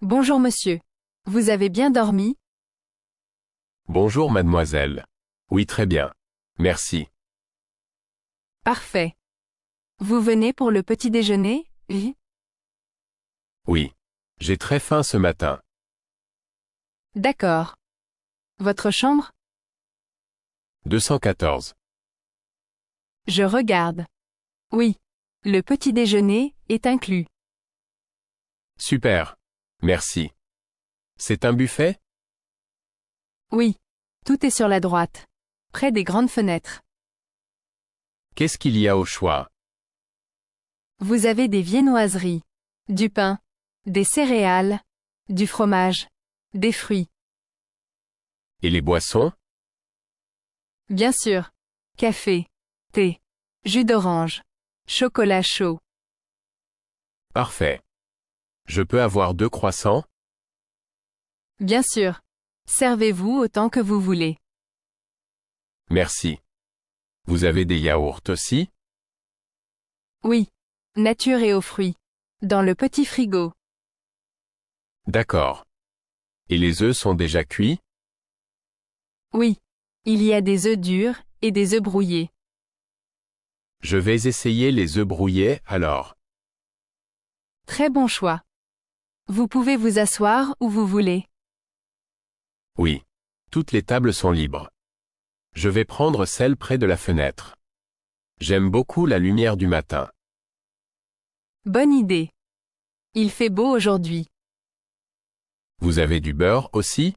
Bonjour monsieur. Vous avez bien dormi? Bonjour mademoiselle. Oui, très bien. Merci. Parfait. Vous venez pour le petit déjeuner, oui? Oui. J'ai très faim ce matin. D'accord. Votre chambre? 214. Je regarde. Oui. Le petit déjeuner est inclus. Super. Merci. C'est un buffet? Oui. Tout est sur la droite. Près des grandes fenêtres. Qu'est-ce qu'il y a au choix? Vous avez des viennoiseries, du pain, des céréales, du fromage, des fruits. Et les boissons? Bien sûr. Café, thé, jus d'orange, chocolat chaud. Parfait. Je peux avoir 2 croissants? Bien sûr. Servez-vous autant que vous voulez. Merci. Vous avez des yaourts aussi? Oui. Nature et aux fruits. Dans le petit frigo. D'accord. Et les œufs sont déjà cuits? Oui. Il y a des œufs durs et des œufs brouillés. Je vais essayer les œufs brouillés alors. Très bon choix. Vous pouvez vous asseoir où vous voulez. Oui. Toutes les tables sont libres. Je vais prendre celle près de la fenêtre. J'aime beaucoup la lumière du matin. Bonne idée. Il fait beau aujourd'hui. Vous avez du beurre aussi?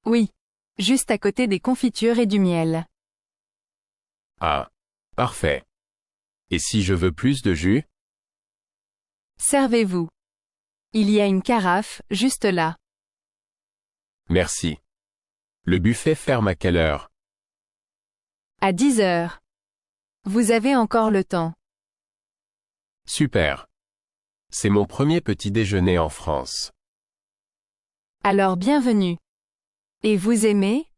Oui. Juste à côté des confitures et du miel. Ah. Parfait. Et si je veux plus de jus? Servez-vous. Il y a une carafe juste là. Merci. Le buffet ferme à quelle heure? À 10 heures. Vous avez encore le temps. Super. C'est mon premier petit déjeuner en France. Alors bienvenue. Et vous aimez?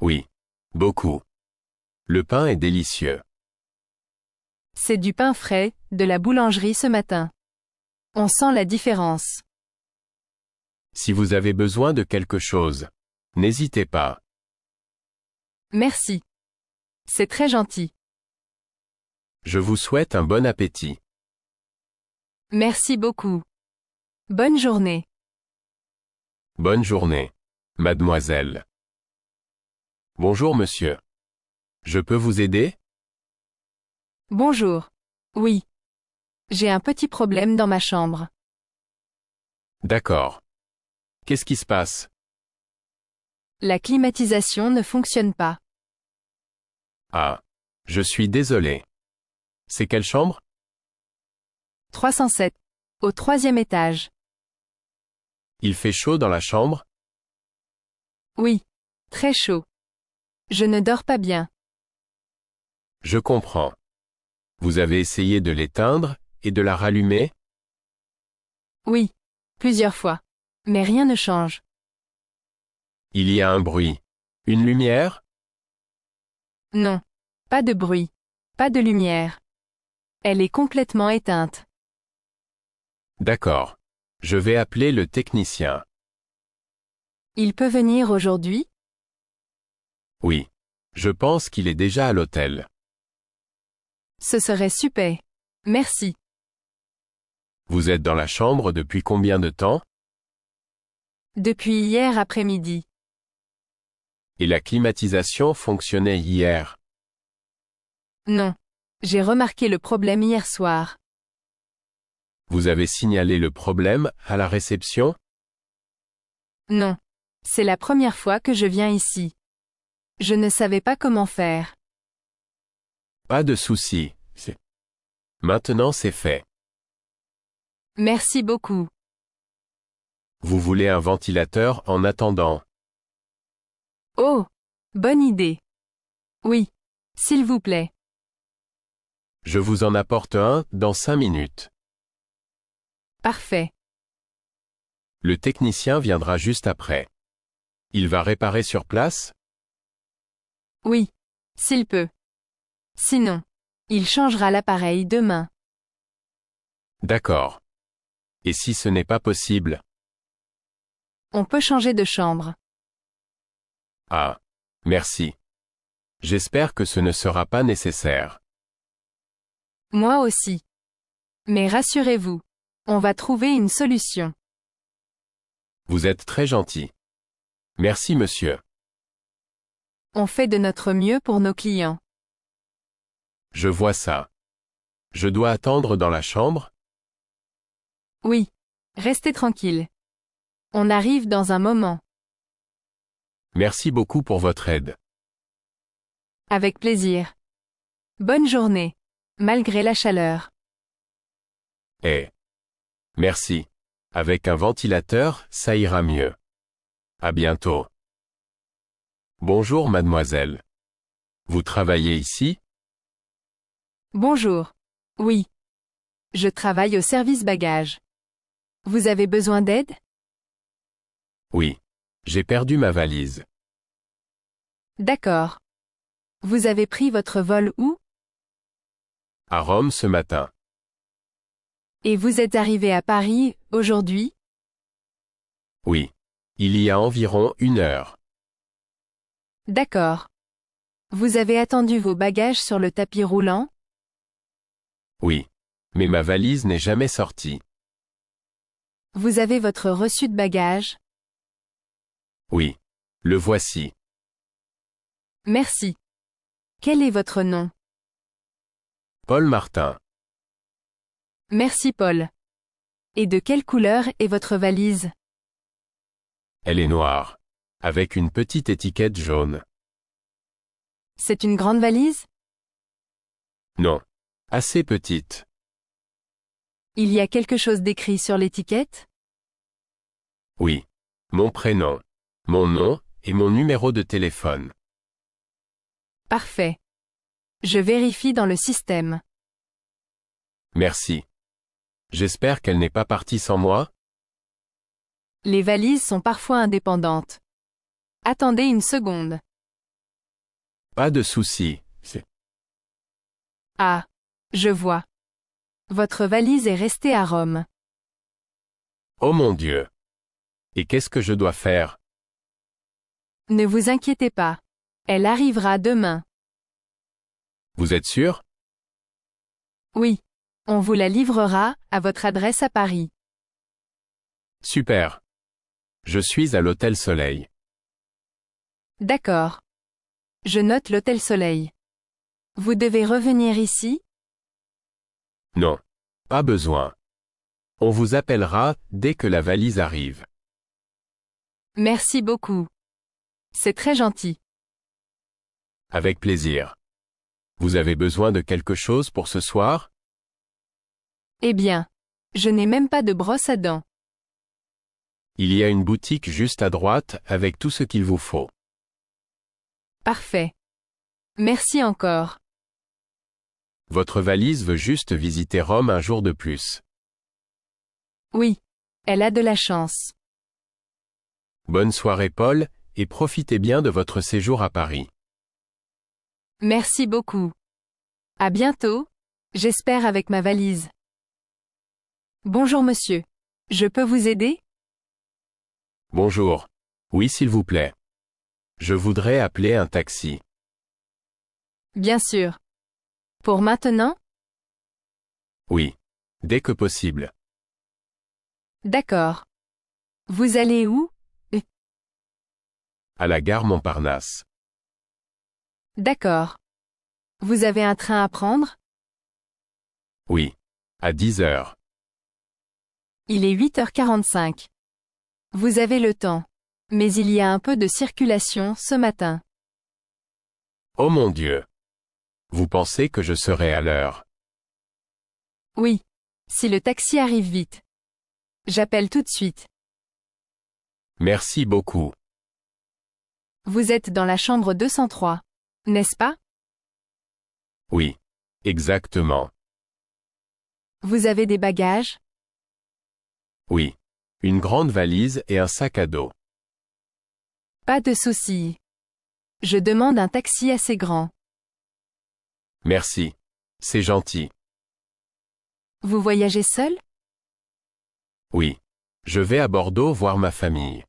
Oui. Beaucoup. Le pain est délicieux. C'est du pain frais, de la boulangerie ce matin. On sent la différence. Si vous avez besoin de quelque chose, n'hésitez pas. Merci. C'est très gentil. Je vous souhaite un bon appétit. Merci beaucoup. Bonne journée. Bonne journée, mademoiselle. Bonjour monsieur. Je peux vous aider? Bonjour. Oui. J'ai un petit problème dans ma chambre. D'accord. Qu'est-ce qui se passe? La climatisation ne fonctionne pas. Ah. Je suis désolé. C'est quelle chambre? 307. Au 3e étage. Il fait chaud dans la chambre? Oui. Très chaud. Je ne dors pas bien. Je comprends. Vous avez essayé de l'éteindre et de la rallumer? Oui. Plusieurs fois. Mais rien ne change. Il y a un bruit. Une lumière? Non. Pas de bruit. Pas de lumière. Elle est complètement éteinte. D'accord. Je vais appeler le technicien. Il peut venir aujourd'hui? Oui. Je pense qu'il est déjà à l'hôtel. Ce serait super. Merci. Vous êtes dans la chambre depuis combien de temps? Depuis hier après-midi. Et la climatisation fonctionnait hier. Non. J'ai remarqué le problème hier soir. Vous avez signalé le problème à la réception? Non. C'est la première fois que je viens ici. Je ne savais pas comment faire. Pas de souci. Maintenant c'est fait. Merci beaucoup. Vous voulez un ventilateur en attendant? Oh. Bonne idée. Oui. S'il vous plaît. Je vous en apporte un dans 5 minutes. Parfait. Le technicien viendra juste après. Il va réparer sur place? Oui. S'il peut. Sinon. Il changera l'appareil demain. D'accord. Et si ce n'est pas possible? On peut changer de chambre. Ah. Merci. J'espère que ce ne sera pas nécessaire. Moi aussi. Mais rassurez-vous. On va trouver une solution. Vous êtes très gentil. Merci monsieur. On fait de notre mieux pour nos clients. Je vois ça. Je dois attendre dans la chambre? Oui. Restez tranquille. On arrive dans un moment. Merci beaucoup pour votre aide. Avec plaisir. Bonne journée. Malgré la chaleur. Eh. Merci. Avec un ventilateur, ça ira mieux. À bientôt. Bonjour mademoiselle. Vous travaillez ici? Bonjour. Oui. Je travaille au service bagages. Vous avez besoin d'aide? Oui. J'ai perdu ma valise. D'accord. Vous avez pris votre vol où? À Rome ce matin. Et vous êtes arrivé à Paris, aujourd'hui? Oui. Il y a environ 1 heure. D'accord. Vous avez attendu vos bagages sur le tapis roulant? Oui. Mais ma valise n'est jamais sortie. Vous avez votre reçu de bagages? Oui. Le voici. Merci. Quel est votre nom? Paul Martin. Merci Paul. Et de quelle couleur est votre valise? Elle est noire. Avec une petite étiquette jaune. C'est une grande valise? Non. Assez petite. Il y a quelque chose d'écrit sur l'étiquette? Oui. Mon prénom. Mon nom, et mon numéro de téléphone. Parfait. Je vérifie dans le système. Merci. J'espère qu'elle n'est pas partie sans moi? Les valises sont parfois indépendantes. Attendez une seconde. Pas de souci. Ah. Je vois. Votre valise est restée à Rome. Oh mon Dieu. Et qu'est-ce que je dois faire? Ne vous inquiétez pas. Elle arrivera demain. Vous êtes sûr? Oui. On vous la livrera, à votre adresse à Paris. Super. Je suis à l'Hôtel Soleil. D'accord. Je note l'Hôtel Soleil. Vous devez revenir ici? Non. Pas besoin. On vous appellera dès que la valise arrive. Merci beaucoup. C'est très gentil. Avec plaisir. Vous avez besoin de quelque chose pour ce soir? Eh bien. Je n'ai même pas de brosse à dents. Il y a une boutique juste à droite avec tout ce qu'il vous faut. Parfait. Merci encore. Votre valise veut juste visiter Rome un jour de plus. Oui. Elle a de la chance. Bonne soirée Paul, et profitez bien de votre séjour à Paris. Merci beaucoup. À bientôt, j'espère avec ma valise. Bonjour monsieur. Je peux vous aider? Bonjour. Oui s'il vous plaît. Je voudrais appeler un taxi. Bien sûr. Pour maintenant? Oui. Dès que possible. D'accord. Vous allez où? À la gare Montparnasse. D'accord. Vous avez un train à prendre? Oui. À 10 heures. Il est 8h45. Vous avez le temps. Mais il y a un peu de circulation ce matin. Oh mon Dieu. Vous pensez que je serai à l'heure? Oui. Si le taxi arrive vite. J'appelle tout de suite. Merci beaucoup. Vous êtes dans la chambre 203. N'est-ce pas? Oui. Exactement. Vous avez des bagages? Oui. Une grande valise et un sac à dos. Pas de souci. Je demande un taxi assez grand. Merci. C'est gentil. Vous voyagez seul? Oui. Je vais à Bordeaux voir ma famille.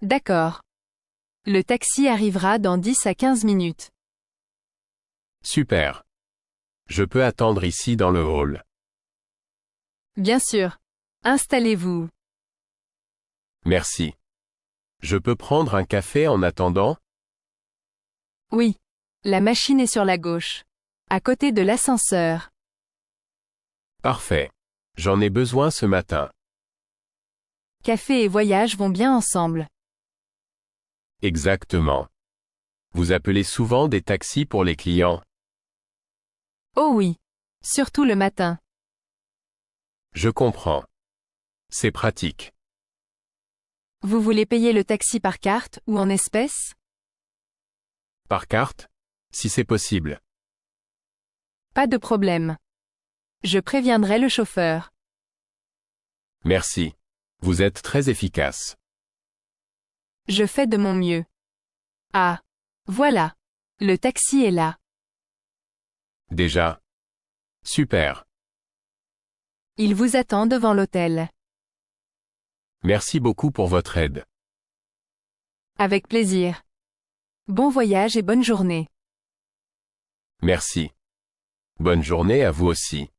D'accord. Le taxi arrivera dans 10 à 15 minutes. Super. Je peux attendre ici dans le hall. Bien sûr. Installez-vous. Merci. Je peux prendre un café en attendant? Oui. La machine est sur la gauche. À côté de l'ascenseur. Parfait. J'en ai besoin ce matin. Café et voyage vont bien ensemble. Exactement. Vous appelez souvent des taxis pour les clients? Oh oui. Surtout le matin. Je comprends. C'est pratique. Vous voulez payer le taxi par carte ou en espèces? Par carte? Si c'est possible. Pas de problème. Je préviendrai le chauffeur. Merci. Vous êtes très efficace. Je fais de mon mieux. Ah. Voilà. Le taxi est là. Déjà. Super. Il vous attend devant l'hôtel. Merci beaucoup pour votre aide. Avec plaisir. Bon voyage et bonne journée. Merci. Bonne journée à vous aussi.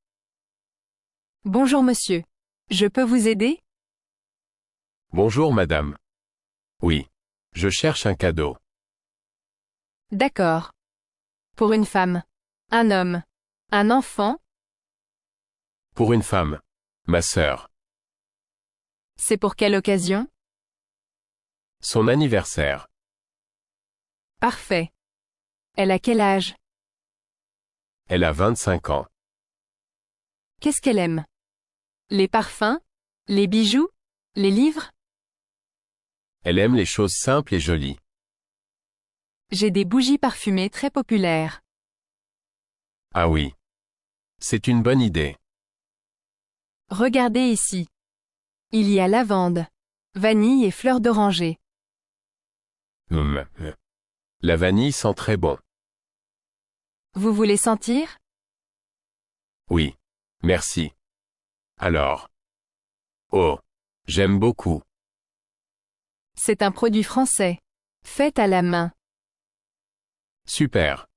Bonjour monsieur. Je peux vous aider? Bonjour madame. Oui. Je cherche un cadeau. D'accord. Pour une femme. Un homme. Un enfant? Pour une femme. Ma sœur. C'est pour quelle occasion? Son anniversaire. Parfait. Elle a quel âge? Elle a 25 ans. Qu'est-ce qu'elle aime? Les parfums? Les bijoux? Les livres? Elle aime les choses simples et jolies. J'ai des bougies parfumées très populaires. Ah oui. C'est une bonne idée. Regardez ici. Il y a lavande, vanille et fleurs d'oranger. Hum. La vanille sent très bon. Vous voulez sentir? Oui. Merci. Alors. Oh. J'aime beaucoup. C'est un produit français. Fait à la main. Super.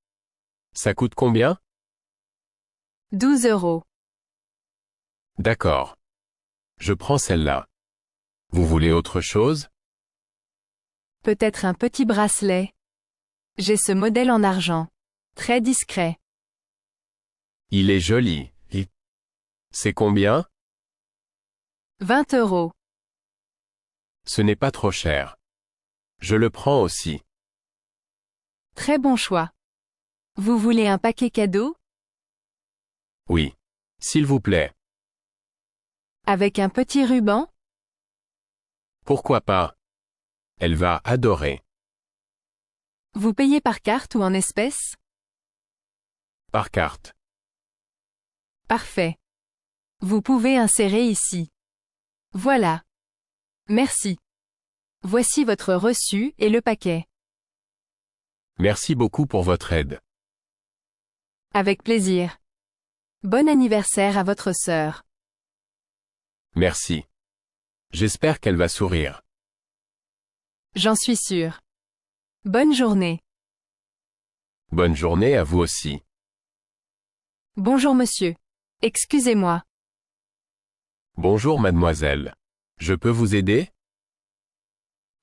Ça coûte combien? 12 €. D'accord. Je prends celle-là. Vous voulez autre chose? Peut-être un petit bracelet. J'ai ce modèle en argent. Très discret. Il est joli. C'est combien? 20 €. Ce n'est pas trop cher. Je le prends aussi. Très bon choix. Vous voulez un paquet cadeau? Oui. S'il vous plaît. Avec un petit ruban? Pourquoi pas? Elle va adorer. Vous payez par carte ou en espèces? Par carte. Parfait. Vous pouvez insérer ici. Voilà. Merci. Voici votre reçu et le paquet. Merci beaucoup pour votre aide. Avec plaisir. Bon anniversaire à votre sœur. Merci. J'espère qu'elle va sourire. J'en suis sûre. Bonne journée. Bonne journée à vous aussi. Bonjour monsieur. Excusez-moi. Bonjour mademoiselle. Je peux vous aider?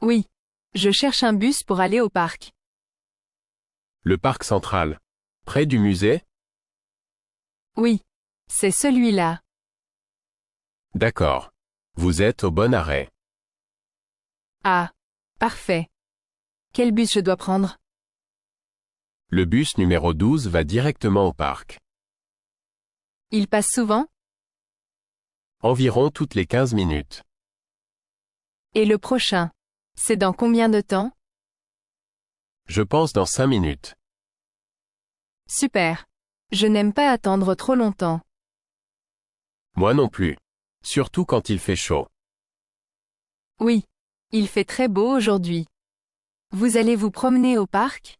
Oui. Je cherche un bus pour aller au parc. Le parc central. Près du musée? Oui. C'est celui-là. D'accord. Vous êtes au bon arrêt. Ah. Parfait. Quel bus je dois prendre? Le bus numéro 12 va directement au parc. Il passe souvent? Environ toutes les 15 minutes. Et le prochain? C'est dans combien de temps? Je pense dans 5 minutes. Super. Je n'aime pas attendre trop longtemps. Moi non plus. Surtout quand il fait chaud. Oui. Il fait très beau aujourd'hui. Vous allez vous promener au parc?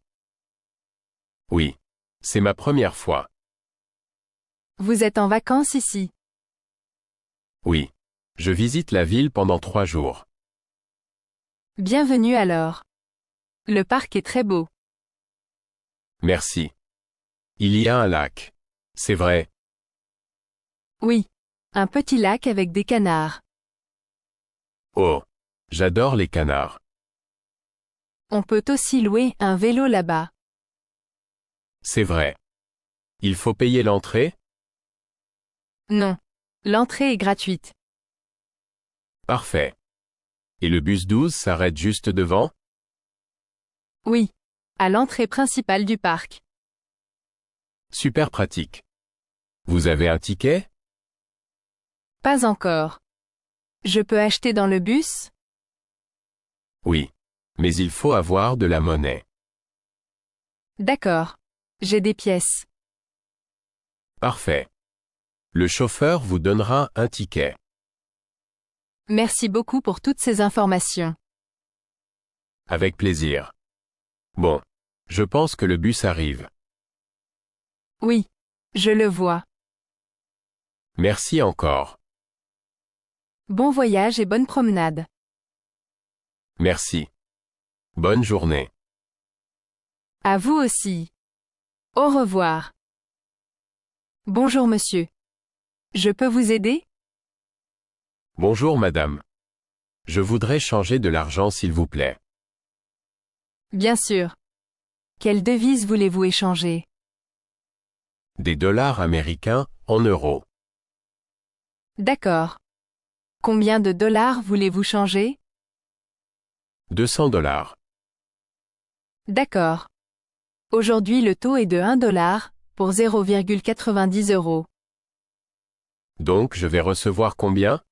Oui. C'est ma première fois. Vous êtes en vacances ici? Oui. Je visite la ville pendant 3 jours. Bienvenue alors. Le parc est très beau. Merci. Il y a un lac. C'est vrai. Oui. Un petit lac avec des canards. Oh. J'adore les canards. On peut aussi louer un vélo là-bas. C'est vrai. Il faut payer l'entrée? Non. L'entrée est gratuite. Parfait. Et le bus 12 s'arrête juste devant? Oui. À l'entrée principale du parc. Super pratique. Vous avez un ticket? Pas encore. Je peux acheter dans le bus? Oui. Mais il faut avoir de la monnaie. D'accord. J'ai des pièces. Parfait. Le chauffeur vous donnera un ticket. Merci beaucoup pour toutes ces informations. Avec plaisir. Bon. Je pense que le bus arrive. Oui. Je le vois. Merci encore. Bon voyage et bonne promenade. Merci. Bonne journée. À vous aussi. Au revoir. Bonjour monsieur. Je peux vous aider? Bonjour madame. Je voudrais changer de l'argent s'il vous plaît. Bien sûr. Quelle devise voulez-vous échanger? Des dollars américains en euros. D'accord. Combien de dollars voulez-vous changer? 200 dollars. D'accord. Aujourd'hui le taux est de 1 dollar, pour 0,90 €. Donc je vais recevoir combien?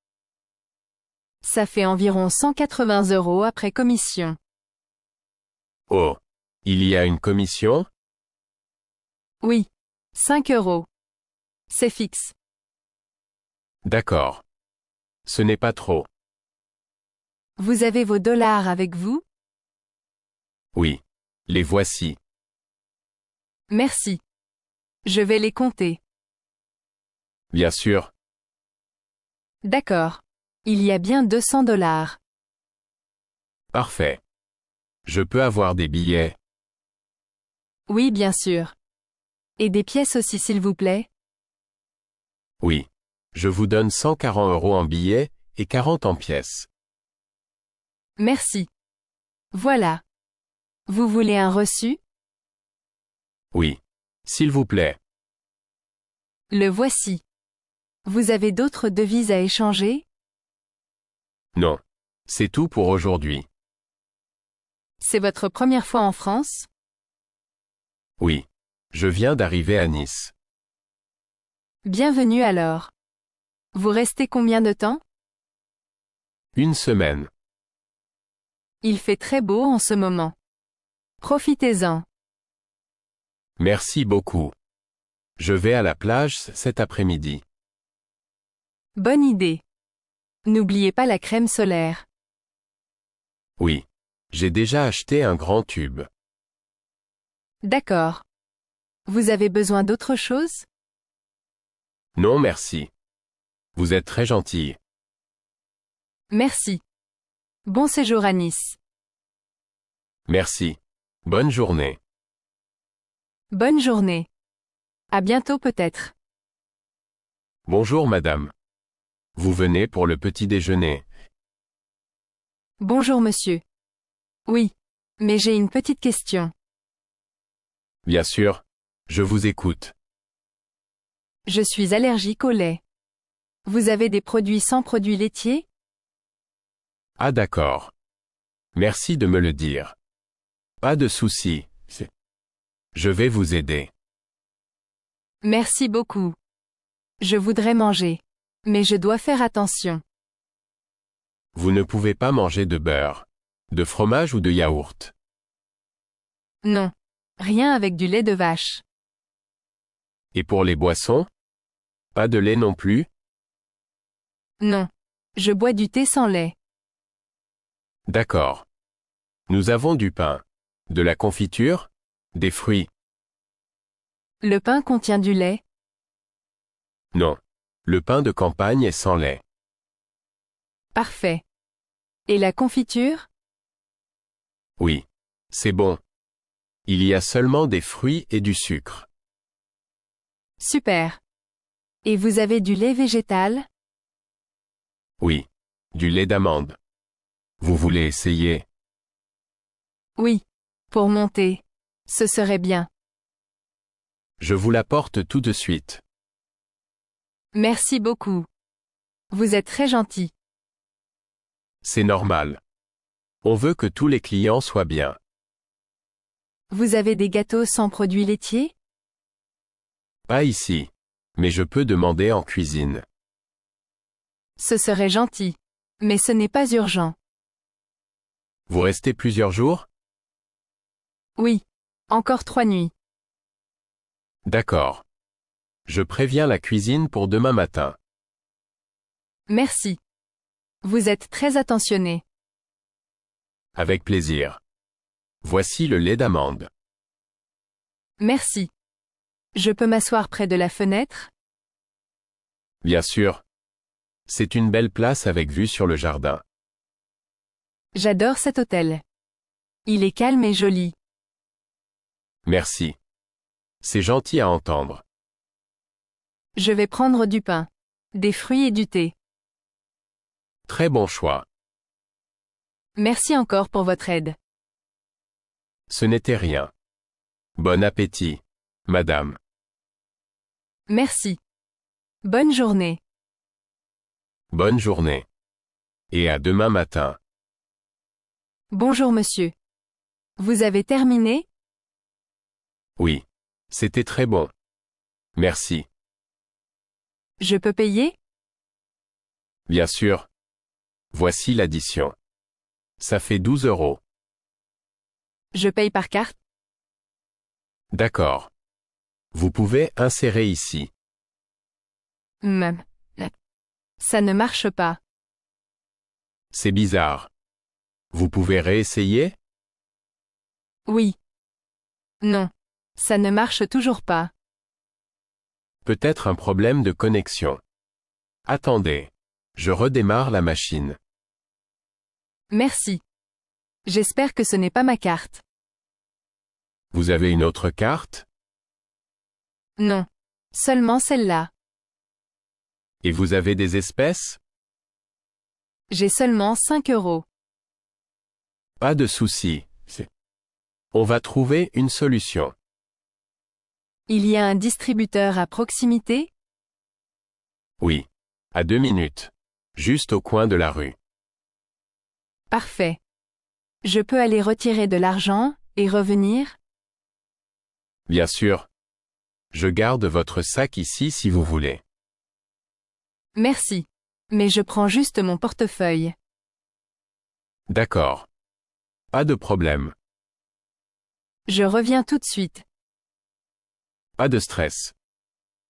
Ça fait environ 180 € après commission. Oh. Il y a une commission? Oui. 5 €. C'est fixe. D'accord. Ce n'est pas trop. Vous avez vos dollars avec vous? Oui. Les voici. Merci. Je vais les compter. Bien sûr. D'accord. Il y a bien 200 dollars. Parfait. Je peux avoir des billets? Oui, bien sûr. Et des pièces aussi s'il vous plaît? Oui. Je vous donne 140 € en billets et 40 en pièces. Merci. Voilà. Vous voulez un reçu? Oui. S'il vous plaît. Le voici. Vous avez d'autres devises à échanger? Non. C'est tout pour aujourd'hui. C'est votre première fois en France? Oui. Je viens d'arriver à Nice. Bienvenue alors. Vous restez combien de temps? Une semaine. Il fait très beau en ce moment. Profitez-en. Merci beaucoup. Je vais à la plage cet après-midi. Bonne idée. N'oubliez pas la crème solaire. Oui. J'ai déjà acheté un grand tube. D'accord. Vous avez besoin d'autre chose? Non merci. Vous êtes très gentil. Merci. Bon séjour à Nice. Merci. Bonne journée. Bonne journée. À bientôt peut-être. Bonjour madame. Vous venez pour le petit déjeuner. Bonjour monsieur. Oui. Mais j'ai une petite question. Bien sûr. Je vous écoute. Je suis allergique au lait. Vous avez des produits sans produits laitiers? Ah d'accord. Merci de me le dire. Pas de souci. Je vais vous aider. Merci beaucoup. Je voudrais manger. Mais je dois faire attention. Vous ne pouvez pas manger de beurre, de fromage ou de yaourt. Non. Rien avec du lait de vache. Et pour les boissons? Pas de lait non plus? Non. Je bois du thé sans lait. D'accord. Nous avons du pain, de la confiture, des fruits. Le pain contient du lait? Non. Le pain de campagne est sans lait. Parfait. Et la confiture? Oui. C'est bon. Il y a seulement des fruits et du sucre. Super. Et vous avez du lait végétal? Oui. Du lait d'amande. Vous voulez essayer? Oui. Pour monter. Ce serait bien. Je vous l'apporte tout de suite. Merci beaucoup. Vous êtes très gentil. C'est normal. On veut que tous les clients soient bien. Vous avez des gâteaux sans produits laitiers? Pas ici. Mais je peux demander en cuisine. Ce serait gentil. Mais ce n'est pas urgent. Vous restez plusieurs jours? Oui. Encore 3 nuits. D'accord. Je préviens la cuisine pour demain matin. Merci. Vous êtes très attentionné. Avec plaisir. Voici le lait d'amande. Merci. Je peux m'asseoir près de la fenêtre? Bien sûr. C'est une belle place avec vue sur le jardin. J'adore cet hôtel. Il est calme et joli. Merci. C'est gentil à entendre. Je vais prendre du pain, des fruits et du thé. Très bon choix. Merci encore pour votre aide. Ce n'était rien. Bon appétit, madame. Merci. Bonne journée. Bonne journée. Et à demain matin. Bonjour monsieur. Vous avez terminé? Oui. C'était très bon. Merci. Je peux payer? Bien sûr. Voici l'addition. Ça fait 12 €. Je paye par carte? D'accord. Vous pouvez insérer ici. Hmm. Ça ne marche pas. C'est bizarre. Vous pouvez réessayer? Oui. Non. Ça ne marche toujours pas. Peut-être un problème de connexion. Attendez. Je redémarre la machine. Merci. J'espère que ce n'est pas ma carte. Vous avez une autre carte? Non. Seulement celle-là. Et vous avez des espèces? J'ai seulement 5 €. Pas de souci. On va trouver une solution. Il y a un distributeur à proximité? Oui. À 2 minutes. Juste au coin de la rue. Parfait. Je peux aller retirer de l'argent, et revenir? Bien sûr. Je garde votre sac ici si vous voulez. Merci. Mais je prends juste mon portefeuille. D'accord. Pas de problème. Je reviens tout de suite. Pas de stress.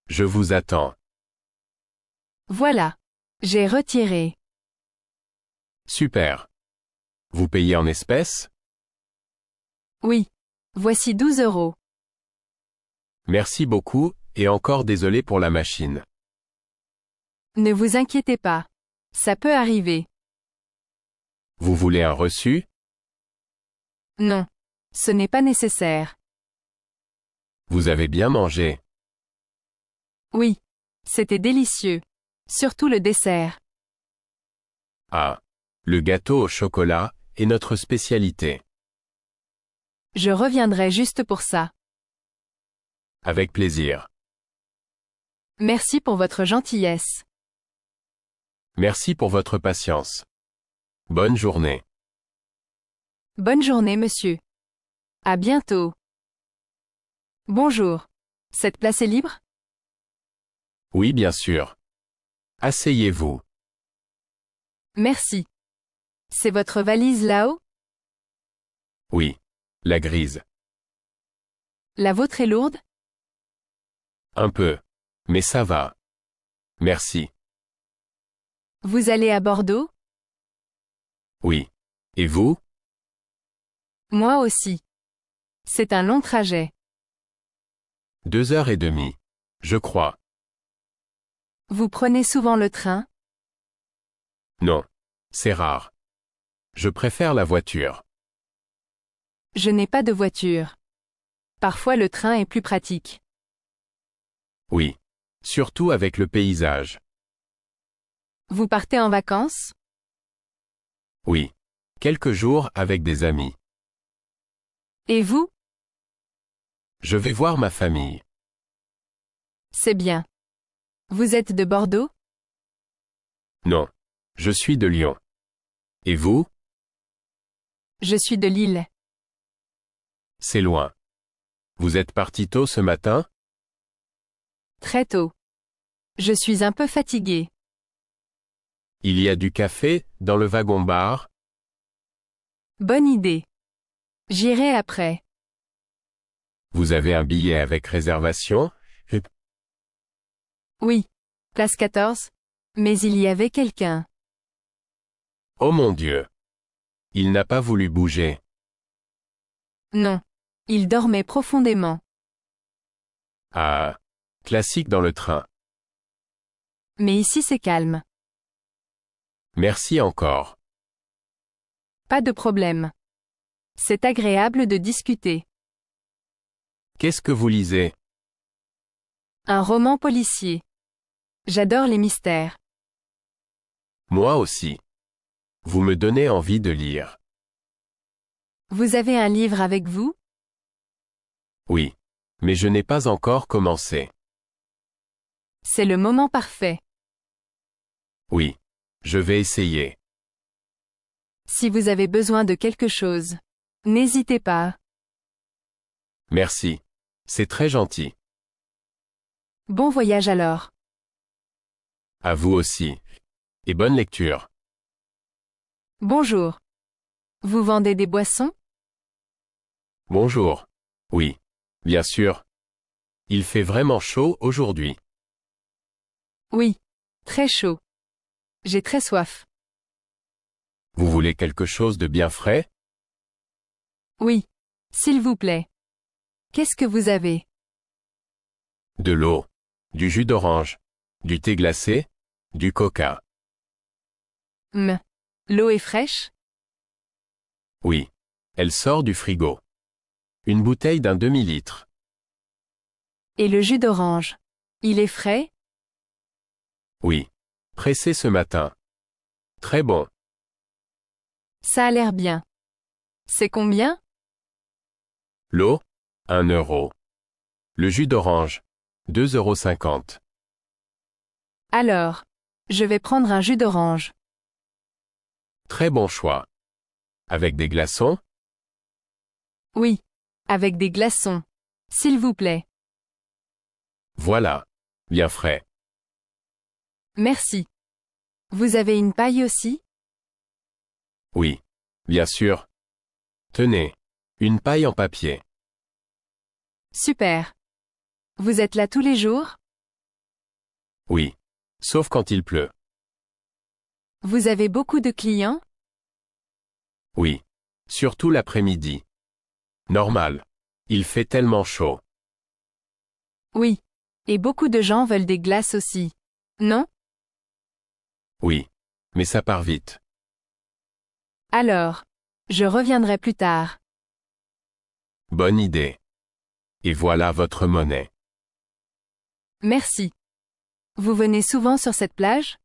Je vous attends. Voilà. J'ai retiré. Super. Vous payez en espèces? Oui. Voici 12 €. Merci beaucoup, et encore désolé pour la machine. Ne vous inquiétez pas. Ça peut arriver. Vous voulez un reçu? Non. Ce n'est pas nécessaire. Vous avez bien mangé. Oui. C'était délicieux. Surtout le dessert. Ah. Le gâteau au chocolat est notre spécialité. Je reviendrai juste pour ça. Avec plaisir. Merci pour votre gentillesse. Merci pour votre patience. Bonne journée. Bonne journée, monsieur. À bientôt. Bonjour. Cette place est libre? Oui, bien sûr. Asseyez-vous. Merci. C'est votre valise là-haut? Oui. La grise. La vôtre est lourde? Un peu. Mais ça va. Merci. Vous allez à Bordeaux? Oui. Et vous? Moi aussi. C'est un long trajet. 2h30. Je crois. Vous prenez souvent le train? Non. C'est rare. Je préfère la voiture. Je n'ai pas de voiture. Parfois le train est plus pratique. Oui. Surtout avec le paysage. Vous partez en vacances? Oui. Quelques jours avec des amis. Et vous? Je vais voir ma famille. C'est bien. Vous êtes de Bordeaux? Non. Je suis de Lyon. Et vous? Je suis de Lille. C'est loin. Vous êtes parti tôt ce matin? Très tôt. Je suis un peu fatigué. Il y a du café dans le wagon-bar? Bonne idée. J'irai après. Vous avez un billet avec réservation? Oui. Place 14. Mais il y avait quelqu'un. Oh mon Dieu. Il n'a pas voulu bouger. Non. Il dormait profondément. Ah. Classique dans le train. Mais ici c'est calme. Merci encore. Pas de problème. C'est agréable de discuter. Qu'est-ce que vous lisez? Un roman policier. J'adore les mystères. Moi aussi. Vous me donnez envie de lire. Vous avez un livre avec vous? Oui. Mais je n'ai pas encore commencé. C'est le moment parfait. Oui. Je vais essayer. Si vous avez besoin de quelque chose, n'hésitez pas. Merci. C'est très gentil. Bon voyage alors. À vous aussi. Et bonne lecture. Bonjour. Vous vendez des boissons? Bonjour. Oui. Bien sûr. Il fait vraiment chaud aujourd'hui. Oui. Très chaud. J'ai très soif. Vous voulez quelque chose de bien frais? Oui. S'il vous plaît. Qu'est-ce que vous avez? De l'eau. Du jus d'orange. Du thé glacé. Du coca. L'eau est fraîche? Oui. Elle sort du frigo. Une bouteille d'un demi-litre. Et le jus d'orange? Il est frais? Oui. Pressé ce matin. Très bon. Ça a l'air bien. C'est combien? L'eau? 1 euro. Le jus d'orange? 2,50 €. Alors. Je vais prendre un jus d'orange. Très bon choix. Avec des glaçons? Oui. Avec des glaçons. S'il vous plaît. Voilà. Bien frais. Merci. Vous avez une paille aussi? Oui. Bien sûr. Tenez. Une paille en papier. Super. Vous êtes là tous les jours? Oui. Sauf quand il pleut. Vous avez beaucoup de clients? Oui. Surtout l'après-midi. Normal. Il fait tellement chaud. Oui. Et beaucoup de gens veulent des glaces aussi. Non? Oui. Mais ça part vite. Alors. Je reviendrai plus tard. Bonne idée. Et voilà votre monnaie. Merci. Vous venez souvent sur cette plage?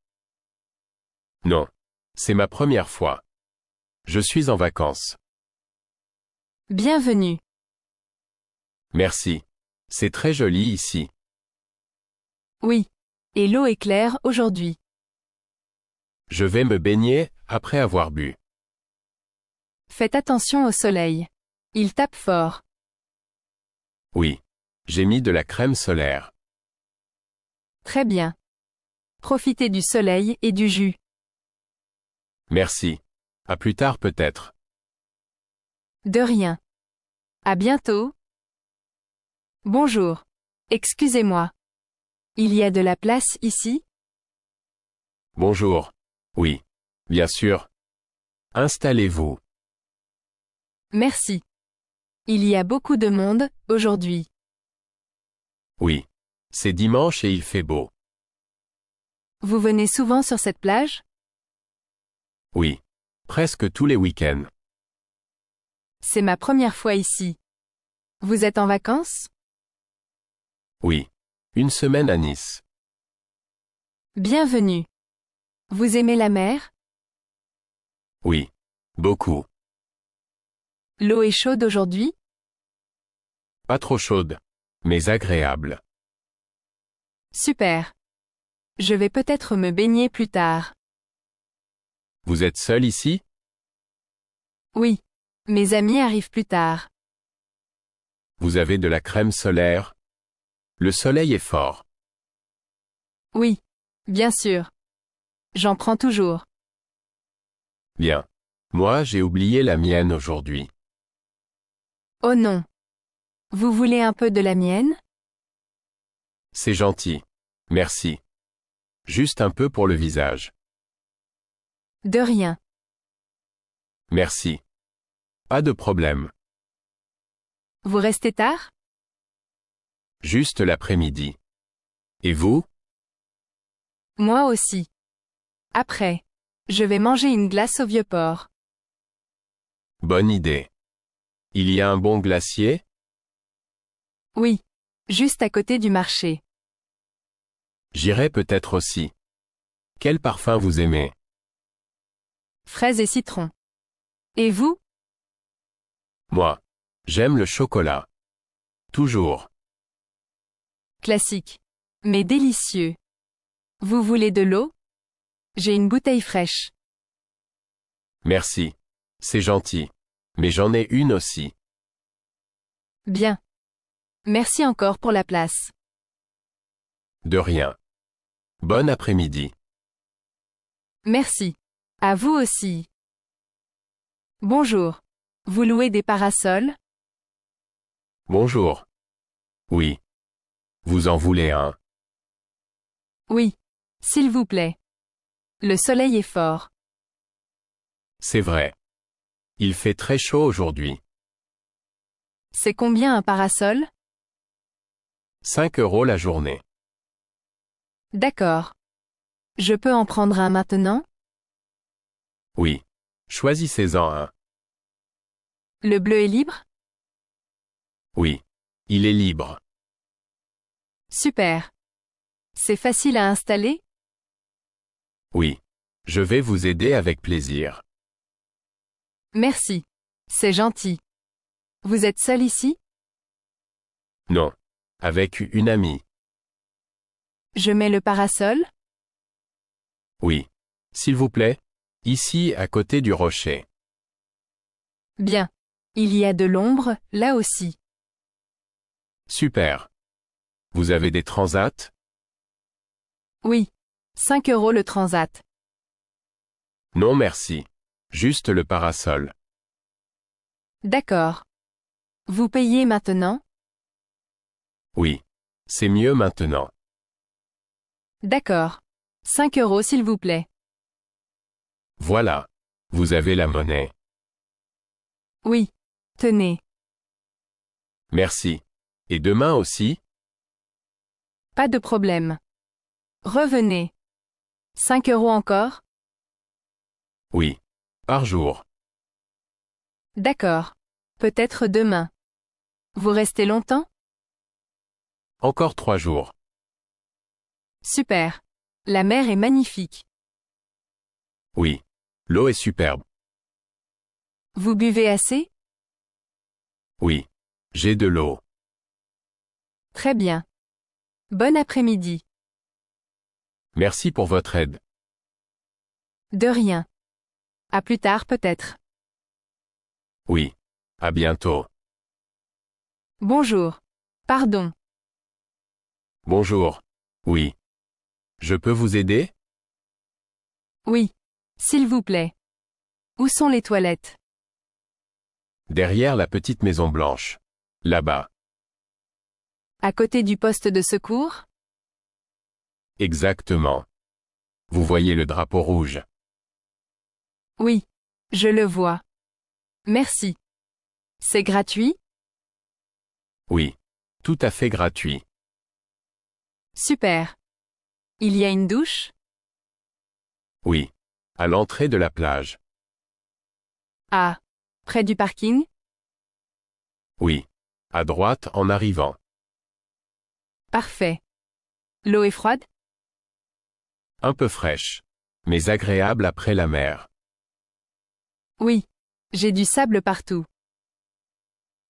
Non. C'est ma première fois. Je suis en vacances. Bienvenue. Merci. C'est très joli ici. Oui. Et l'eau est claire aujourd'hui. Je vais me baigner après avoir bu. Faites attention au soleil. Il tape fort. Oui. J'ai mis de la crème solaire. Très bien. Profitez du soleil et du jus. Merci. À plus tard peut-être. De rien. À bientôt. Bonjour. Excusez-moi. Il y a de la place ici? Bonjour. Oui. Bien sûr. Installez-vous. Merci. Il y a beaucoup de monde, aujourd'hui. Oui. C'est dimanche et il fait beau. Vous venez souvent sur cette plage? Oui. Presque tous les week-ends. C'est ma première fois ici. Vous êtes en vacances? Oui. Une semaine à Nice. Bienvenue. Vous aimez la mer? Oui. Beaucoup. L'eau est chaude aujourd'hui? Pas trop chaude. Mais agréable. Super. Je vais peut-être me baigner plus tard. Vous êtes seul ici? Oui. Mes amis arrivent plus tard. Vous avez de la crème solaire? Le soleil est fort. Oui. Bien sûr. J'en prends toujours. Bien. Moi, j'ai oublié la mienne aujourd'hui. Oh non. Vous voulez un peu de la mienne? C'est gentil. Merci. Juste un peu pour le visage. De rien. Merci. Pas de problème. Vous restez tard? Juste l'après-midi. Et vous? Moi aussi. Après. Je vais manger une glace au Vieux-Port. Bonne idée. Il y a un bon glacier? Oui. Juste à côté du marché. J'irai peut-être aussi. Quel parfum vous aimez? Fraises et citron. Et vous? Moi. J'aime le chocolat. Toujours. Classique. Mais délicieux. Vous voulez de l'eau? J'ai une bouteille fraîche. Merci. C'est gentil. Mais j'en ai une aussi. Bien. Merci encore pour la place. De rien. Bon après-midi. Merci. À vous aussi. Bonjour. Vous louez des parasols? Bonjour. Oui. Vous en voulez un? Oui. S'il vous plaît. Le soleil est fort. C'est vrai. Il fait très chaud aujourd'hui. C'est combien un parasol? 5 € la journée. D'accord. Je peux en prendre un maintenant? Oui. Choisissez-en un. Le bleu est libre? Oui. Il est libre. Super. C'est facile à installer? Oui. Je vais vous aider avec plaisir. Merci. C'est gentil. Vous êtes seul ici? Non. Avec une amie. Je mets le parasol? Oui. S'il vous plaît. Ici, à côté du rocher. Bien. Il y a de l'ombre, là aussi. Super. Vous avez des transats? Oui. 5 € le transat. Non merci. Juste le parasol. D'accord. Vous payez maintenant? Oui. C'est mieux maintenant. D'accord. 5 € s'il vous plaît. Voilà. Vous avez la monnaie. Oui. Tenez. Merci. Et demain aussi? Pas de problème. Revenez. 5 € encore? Oui. Par jour. D'accord. Peut-être demain. Vous restez longtemps? Encore 3 jours. Super. La mer est magnifique. Oui. L'eau est superbe. Vous buvez assez? Oui. J'ai de l'eau. Très bien. Bon après-midi. Merci pour votre aide. De rien. À plus tard peut-être. Oui. À bientôt. Bonjour. Pardon. Bonjour. Oui. Je peux vous aider? Oui. S'il vous plaît. Où sont les toilettes? Derrière la petite maison blanche. Là-bas. À côté du poste de secours? Exactement. Vous voyez le drapeau rouge. Oui. Je le vois. Merci. C'est gratuit? Oui. Tout à fait gratuit. Super. Il y a une douche? Oui. À l'entrée de la plage. Ah. Près du parking? Oui. À droite en arrivant. Parfait. L'eau est froide? Un peu fraîche. Mais agréable après la mer. Oui. J'ai du sable partout.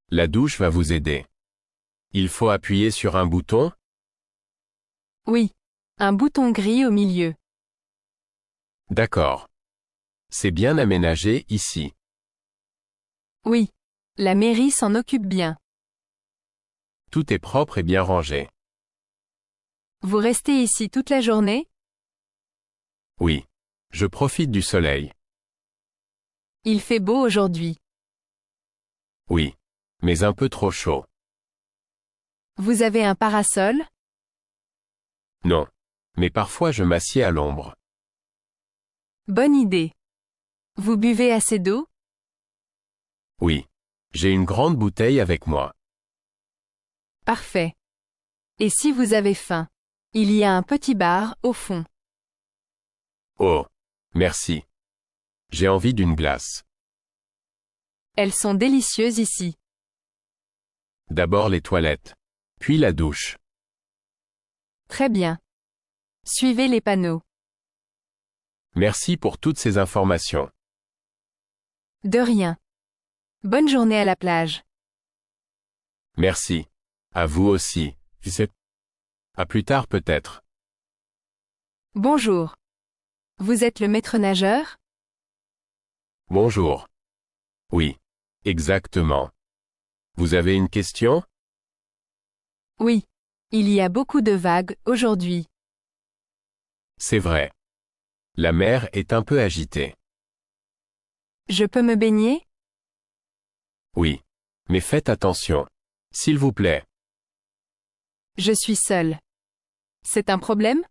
La douche va vous aider. Il faut appuyer sur un bouton? Oui. Un bouton gris au milieu. D'accord. C'est bien aménagé ici. Oui. La mairie s'en occupe bien. Tout est propre et bien rangé. Vous restez ici toute la journée? Oui. Je profite du soleil. Il fait beau aujourd'hui. Oui. Mais un peu trop chaud. Vous avez un parasol? Non. Mais parfois je m'assieds à l'ombre. Bonne idée. Vous buvez assez d'eau? Oui. J'ai une grande bouteille avec moi. Parfait. Et si vous avez faim? Il y a un petit bar, au fond. Oh. Merci. J'ai envie d'une glace. Elles sont délicieuses ici. D'abord les toilettes. Puis la douche. Très bien. Suivez les panneaux. Merci pour toutes ces informations. De rien. Bonne journée à la plage. Merci. À vous aussi. À plus tard peut-être. Bonjour. Vous êtes le maître nageur? Bonjour. Oui. Exactement. Vous avez une question? Oui. Il y a beaucoup de vagues, aujourd'hui. C'est vrai. La mer est un peu agitée. Je peux me baigner? Oui. Mais faites attention. S'il vous plaît. Je suis seule. C'est un problème?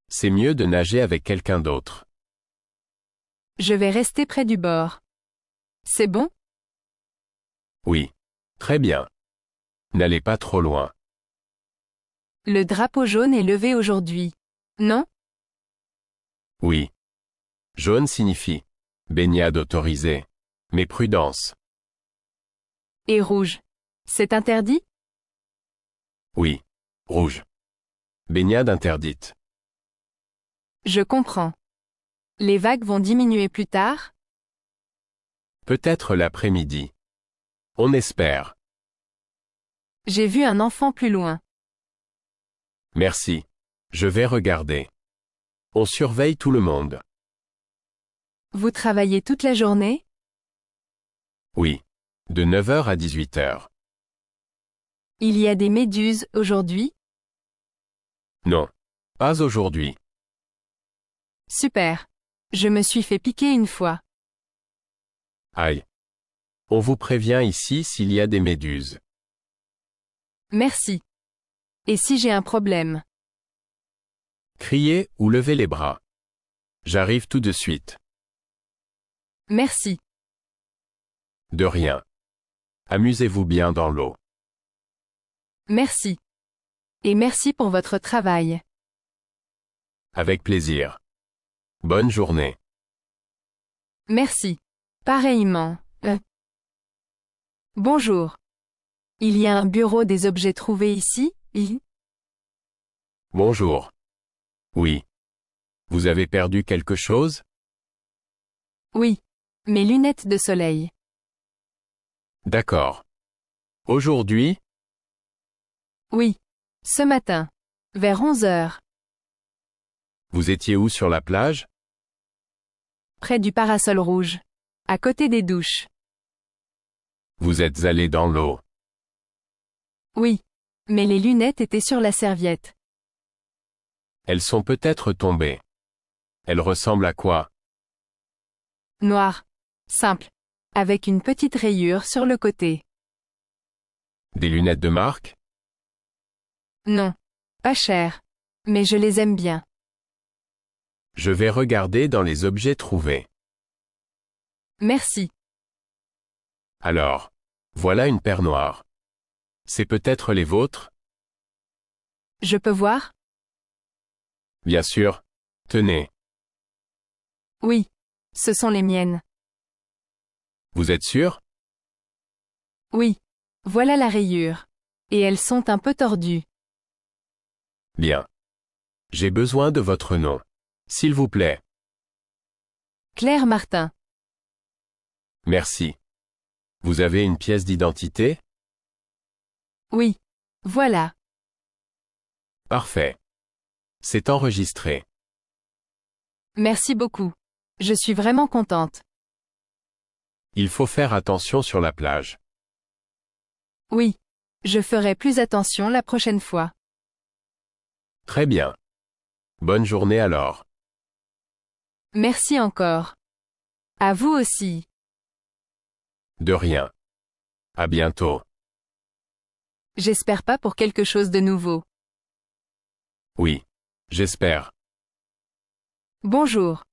C'est mieux de nager avec quelqu'un d'autre. Je vais rester près du bord. C'est bon? Oui. Très bien. N'allez pas trop loin. Le drapeau jaune est levé aujourd'hui. Non? Oui. Jaune signifie baignade autorisée. Mais prudence. Et rouge. C'est interdit? Oui. Rouge. Baignade interdite. Je comprends. Les vagues vont diminuer plus tard? Peut-être l'après-midi. On espère. J'ai vu un enfant plus loin. Merci. Je vais regarder. On surveille tout le monde. Vous travaillez toute la journée? Oui. De 9 heures à 18 heures. Il y a des méduses, aujourd'hui? Non. Pas aujourd'hui. Super. Je me suis fait piquer une fois. Aïe. On vous prévient ici s'il y a des méduses. Merci. Et si j'ai un problème? Criez ou levez les bras. J'arrive tout de suite. Merci. De rien. Amusez-vous bien dans l'eau. Merci. Et merci pour votre travail. Avec plaisir. Bonne journée. Merci. Pareillement. Bonjour. Il y a un bureau des objets trouvés ici? Bonjour. Oui. Vous avez perdu quelque chose? Oui. Mes lunettes de soleil. D'accord. Aujourd'hui? Oui. Ce matin. Vers 11 heures. Vous étiez où sur la plage? Près du parasol rouge. À côté des douches. Vous êtes allé dans l'eau. Oui. Mais les lunettes étaient sur la serviette. Elles sont peut-être tombées. Elles ressemblent à quoi? Noir. Simple. Avec une petite rayure sur le côté. Des lunettes de marque? Non. Pas cher. Mais je les aime bien. Je vais regarder dans les objets trouvés. Merci. Alors. Voilà une paire noire. C'est peut-être les vôtres? Je peux voir? Bien sûr. Tenez. Oui. Ce sont les miennes. Vous êtes sûr? Oui. Voilà la rayure. Et elles sont un peu tordues. Bien. J'ai besoin de votre nom. S'il vous plaît. Claire Martin. Merci. Vous avez une pièce d'identité? Oui. Voilà. Parfait. C'est enregistré. Merci beaucoup. Je suis vraiment contente. Il faut faire attention sur la plage. Oui. Je ferai plus attention la prochaine fois. Très bien. Bonne journée alors. Merci encore. À vous aussi. De rien. À bientôt. J'espère pas pour quelque chose de nouveau. Oui. J'espère. Bonjour.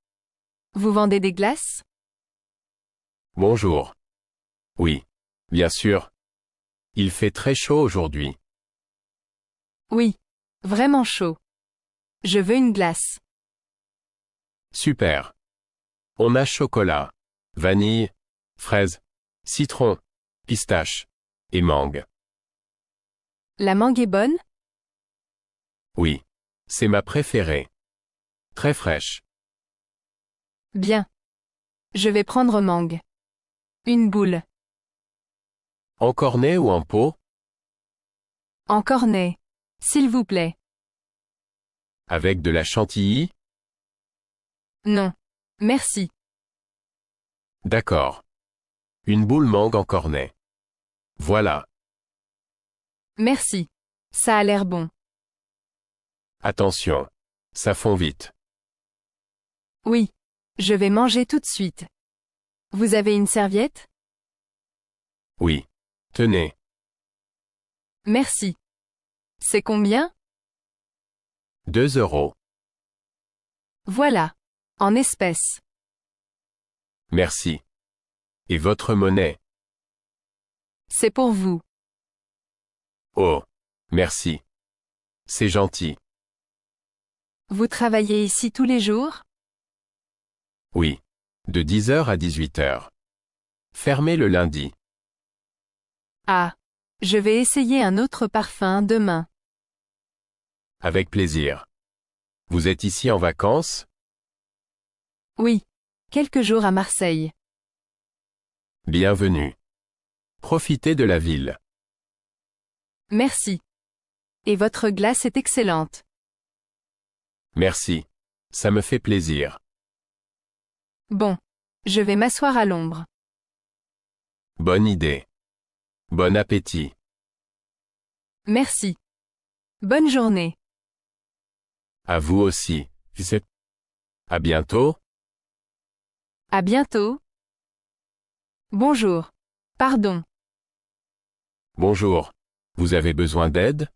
Vous vendez des glaces? Bonjour. Oui. Bien sûr. Il fait très chaud aujourd'hui. Oui. Vraiment chaud. Je veux une glace. Super. On a chocolat, vanille, fraise, citron, pistache et mangue. La mangue est bonne? Oui. C'est ma préférée. Très fraîche. Bien. Je vais prendre mangue. Une boule. En cornet ou en pot? En cornet. S'il vous plaît. Avec de la chantilly? Non. Merci. D'accord. Une boule mangue en cornet. Voilà. Merci. Ça a l'air bon. Attention. Ça fond vite. Oui. Je vais manger tout de suite. Vous avez une serviette? Oui. Tenez. Merci. C'est combien? 2 €. Voilà. En espèces. Merci. Et votre monnaie? C'est pour vous. Oh. Merci. C'est gentil. Vous travaillez ici tous les jours? Oui. De 10 h à 18 h. Fermé le lundi. Ah. Je vais essayer un autre parfum demain. Avec plaisir. Vous êtes ici en vacances? Oui. Quelques jours à Marseille. Bienvenue. Profitez de la ville. Merci. Et votre glace est excellente. Merci. Ça me fait plaisir. Bon. Je vais m'asseoir à l'ombre. Bonne idée. Bon appétit. Merci. Bonne journée. À vous aussi. À bientôt. À bientôt. Bonjour. Pardon. Bonjour. Vous avez besoin d'aide?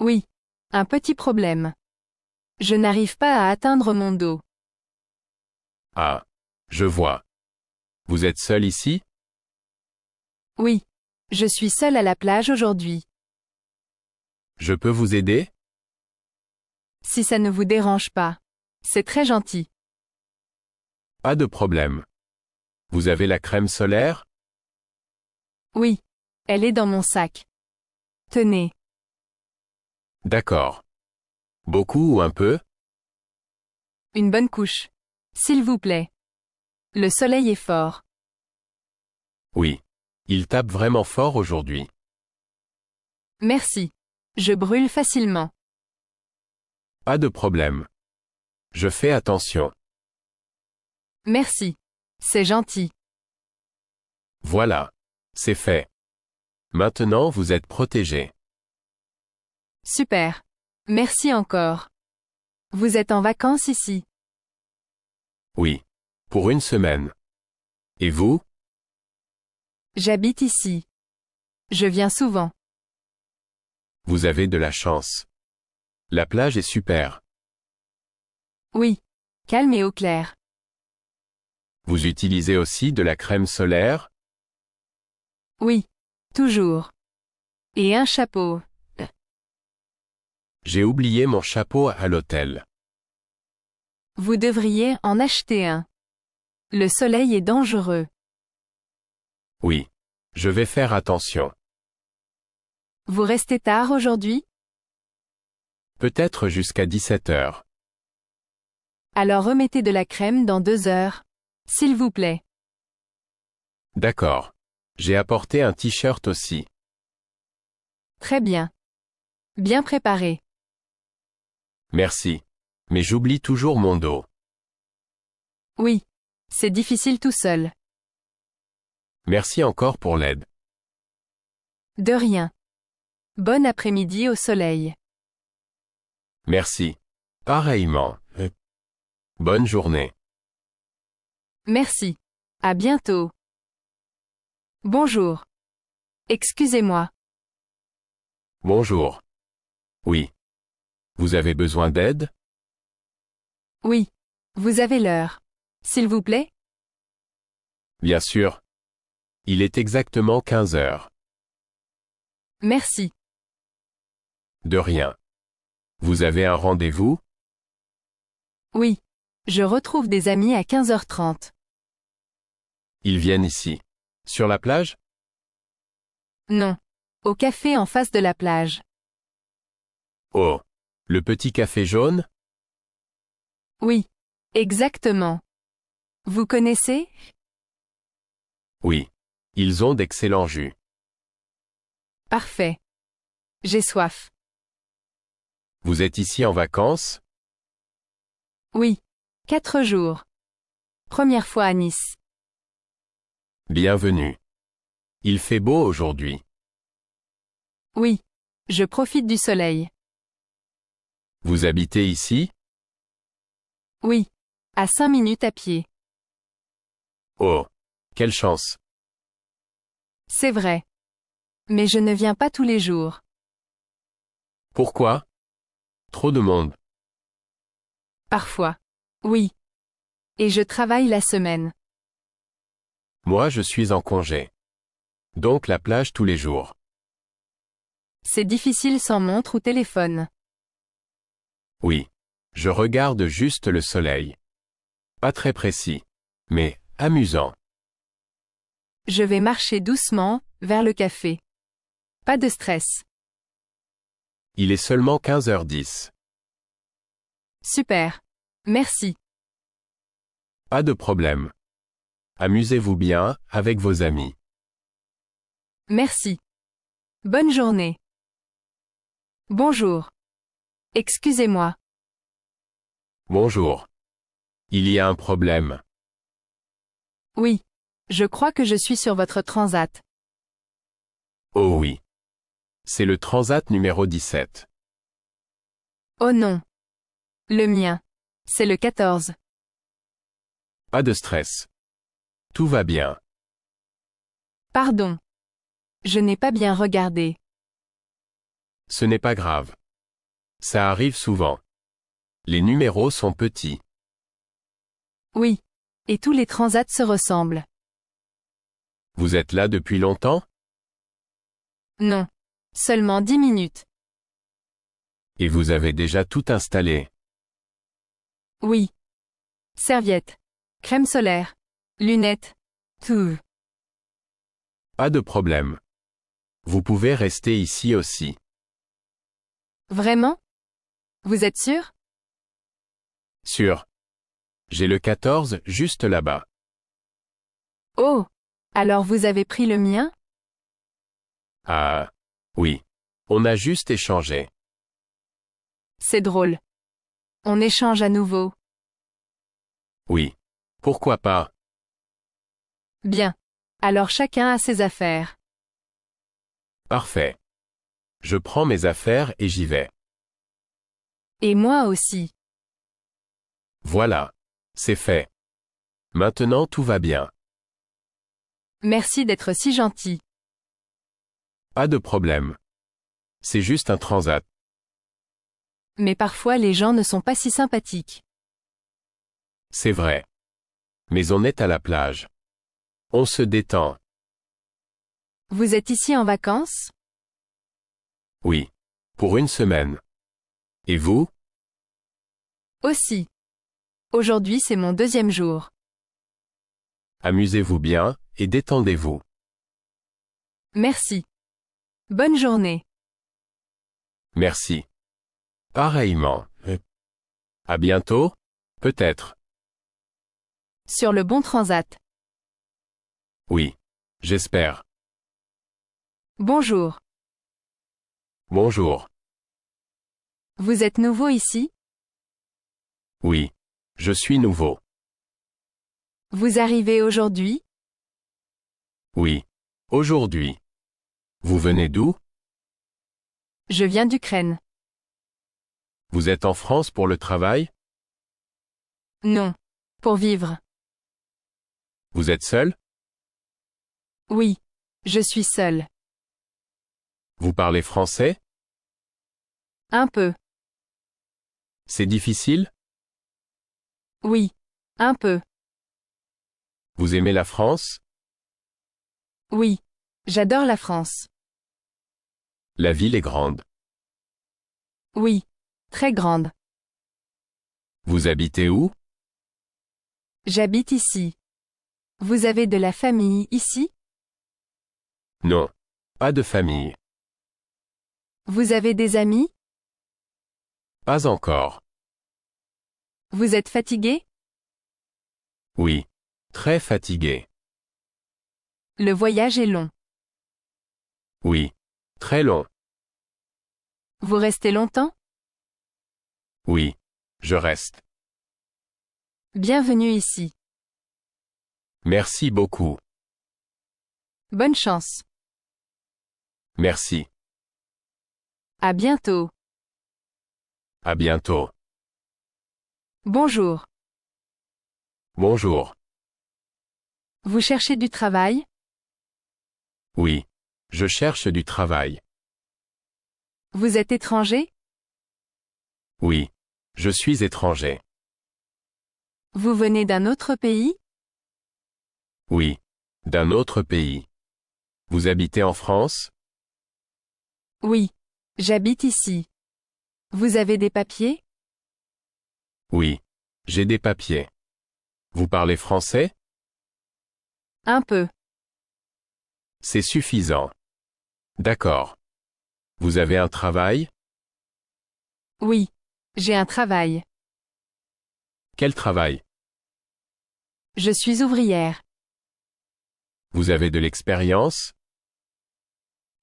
Oui. Un petit problème. Je n'arrive pas à atteindre mon dos. Ah. Je vois. Vous êtes seul ici? Oui. Je suis seule à la plage aujourd'hui. Je peux vous aider? Si ça ne vous dérange pas. C'est très gentil. Pas de problème. Vous avez la crème solaire? Oui. Elle est dans mon sac. Tenez. D'accord. Beaucoup ou un peu? Une bonne couche. S'il vous plaît. Le soleil est fort. Oui. Il tape vraiment fort aujourd'hui. Merci. Je brûle facilement. Pas de problème. Je fais attention. Merci. C'est gentil. Voilà. C'est fait. Maintenant vous êtes protégé. Super. Merci encore. Vous êtes en vacances ici? Oui. Pour une semaine. Et vous? J'habite ici. Je viens souvent. Vous avez de la chance. La plage est super. Oui. Calme et eau claire. Vous utilisez aussi de la crème solaire? Oui. Toujours. Et un chapeau. J'ai oublié mon chapeau à l'hôtel. Vous devriez en acheter un. Le soleil est dangereux. Oui. Je vais faire attention. Vous restez tard aujourd'hui? Peut-être jusqu'à 17 heures. Alors remettez de la crème dans 2 heures. S'il vous plaît. D'accord. J'ai apporté un t-shirt aussi. Très bien. Bien préparé. Merci. Mais j'oublie toujours mon dos. Oui. C'est difficile tout seul. Merci encore pour l'aide. De rien. Bon après-midi au soleil. Merci. Pareillement. Bonne journée. Merci. À bientôt. Bonjour. Excusez-moi. Bonjour. Oui. Vous avez besoin d'aide? Oui. Vous avez l'heure. S'il vous plaît? Bien sûr. Il est exactement 15 heures. Merci. De rien. Vous avez un rendez-vous? Oui. Je retrouve des amis à 15h30. Ils viennent ici. Sur la plage? Non. Au café en face de la plage. Oh. Le petit café jaune? Oui. Exactement. Vous connaissez? Oui. Ils ont d'excellents jus. Parfait. J'ai soif. Vous êtes ici en vacances? Oui. 4 jours. Première fois à Nice. Bienvenue. Il fait beau aujourd'hui. Oui. Je profite du soleil. Vous habitez ici? Oui. À 5 minutes à pied. Oh. Quelle chance. C'est vrai. Mais je ne viens pas tous les jours. Pourquoi? Trop de monde. Parfois. Oui. Et je travaille la semaine. Moi je suis en congé. Donc la plage tous les jours. C'est difficile sans montre ou téléphone. Oui. Je regarde juste le soleil. Pas très précis. Mais, amusant. Je vais marcher doucement, vers le café. Pas de stress. Il est seulement 15h10. Super. Merci. Pas de problème. Amusez-vous bien, avec vos amis. Merci. Bonne journée. Bonjour. Excusez-moi. Bonjour. Il y a un problème. Oui. Je crois que je suis sur votre transat. Oh oui. C'est le transat numéro 17. Oh non. Le mien. C'est le 14. Pas de stress. Tout va bien. Pardon. Je n'ai pas bien regardé. Ce n'est pas grave. Ça arrive souvent. Les numéros sont petits. Oui. Et tous les transats se ressemblent. Vous êtes là depuis longtemps? Non. Seulement 10 minutes. Et vous avez déjà tout installé. Oui. Serviette. Crème solaire. Lunettes. Tout. Pas de problème. Vous pouvez rester ici aussi. Vraiment? Vous êtes sûr? Sûr. J'ai le 14 juste là-bas. Oh. Alors vous avez pris le mien? Ah. Oui. On a juste échangé. C'est drôle. On échange à nouveau. Oui. Pourquoi pas? Bien. Alors chacun a ses affaires. Parfait. Je prends mes affaires et j'y vais. Et moi aussi. Voilà. C'est fait. Maintenant tout va bien. Merci d'être si gentil. Pas de problème. C'est juste un transat. Mais parfois les gens ne sont pas si sympathiques. C'est vrai. Mais on est à la plage. On se détend. Vous êtes ici en vacances? Oui. Pour une semaine. Et vous? Aussi. Aujourd'hui c'est mon deuxième jour. Amusez-vous bien, et détendez-vous. Merci. Bonne journée. Merci. Pareillement. À bientôt? Peut-être. Sur le bon transat. Oui. J'espère. Bonjour. Bonjour. Vous êtes nouveau ici? Oui. Je suis nouveau. Vous arrivez aujourd'hui? Oui. Aujourd'hui. Vous venez d'où? Je viens d'Ukraine. Vous êtes en France pour le travail? Non. Pour vivre. Vous êtes seul? Oui. Je suis seule. Vous parlez français? Un peu. C'est difficile? Oui. Un peu. Vous aimez la France? Oui. J'adore la France. La ville est grande. Oui. Très grande. Vous habitez où? J'habite ici. Vous avez de la famille ici? Non. Pas de famille. Vous avez des amis? Pas encore. Vous êtes fatigué? Oui. Très fatigué. Le voyage est long. Oui. Très long. Vous restez longtemps? Oui. Je reste. Bienvenue ici. Merci beaucoup. Bonne chance. Merci. À bientôt. À bientôt. Bonjour. Bonjour. Vous cherchez du travail? Oui. Je cherche du travail. Vous êtes étranger? Oui. Je suis étranger. Vous venez d'un autre pays? Oui. D'un autre pays. Vous habitez en France? Oui. J'habite ici. Vous avez des papiers? Oui. J'ai des papiers. Vous parlez français? Un peu. C'est suffisant. D'accord. Vous avez un travail? Oui. J'ai un travail. Quel travail? Je suis ouvrière. Vous avez de l'expérience?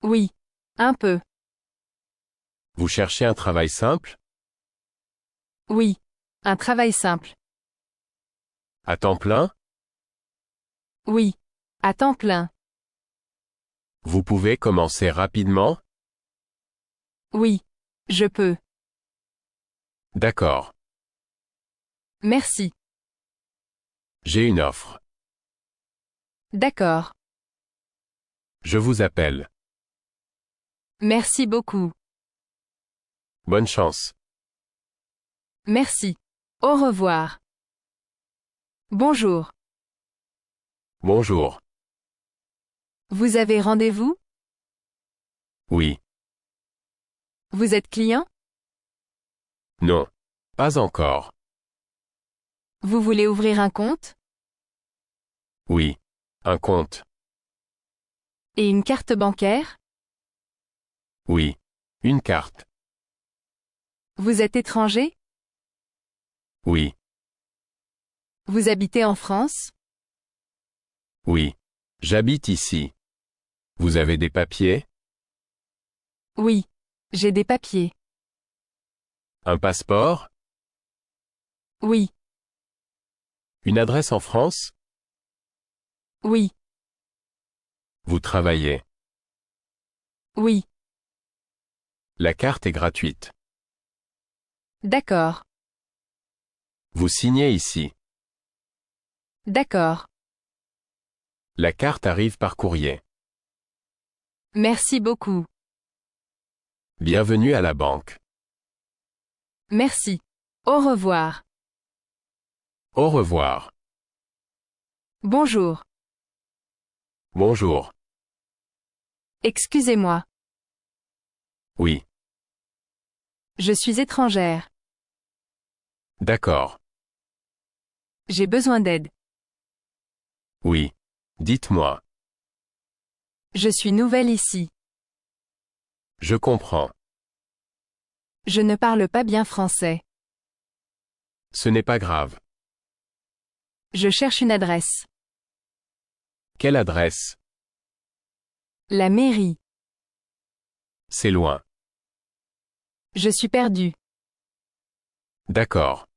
Oui. Un peu. Vous cherchez un travail simple? Oui. Un travail simple. À temps plein? Oui. À temps plein. Vous pouvez commencer rapidement? Oui. Je peux. D'accord. Merci. J'ai une offre. D'accord. Je vous appelle. Merci beaucoup. Bonne chance. Merci. Au revoir. Bonjour. Bonjour. Vous avez rendez-vous? Oui. Vous êtes client? Non. Pas encore. Vous voulez ouvrir un compte? Oui. Un compte. Et une carte bancaire? Oui. Une carte. Vous êtes étranger? Oui. Vous habitez en France? Oui. J'habite ici. Vous avez des papiers? Oui. J'ai des papiers. Un passeport? Oui. Une adresse en France? Oui. Vous travaillez. Oui. La carte est gratuite. D'accord. Vous signez ici. D'accord. La carte arrive par courrier. Merci beaucoup. Bienvenue à la banque. Merci. Au revoir. Au revoir. Bonjour. Bonjour. Excusez-moi. Oui. Je suis étrangère. D'accord. J'ai besoin d'aide. Oui. Dites-moi. Je suis nouvelle ici. Je comprends. Je ne parle pas bien français. Ce n'est pas grave. Je cherche une adresse. Quelle adresse? La mairie. C'est loin. Je suis perdue. D'accord.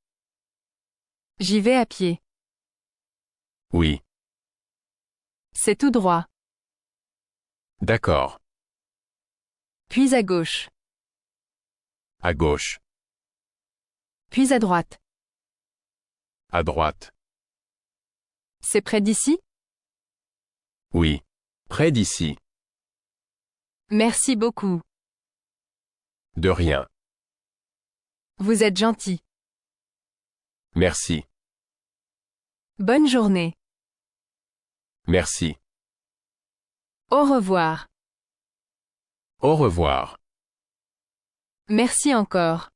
J'y vais à pied. Oui. C'est tout droit. D'accord. Puis à gauche. À gauche. Puis à droite. À droite. C'est près d'ici? Oui. Près d'ici. Merci beaucoup. De rien. Vous êtes gentil. Merci. Bonne journée. Merci. Au revoir. Au revoir. Merci encore.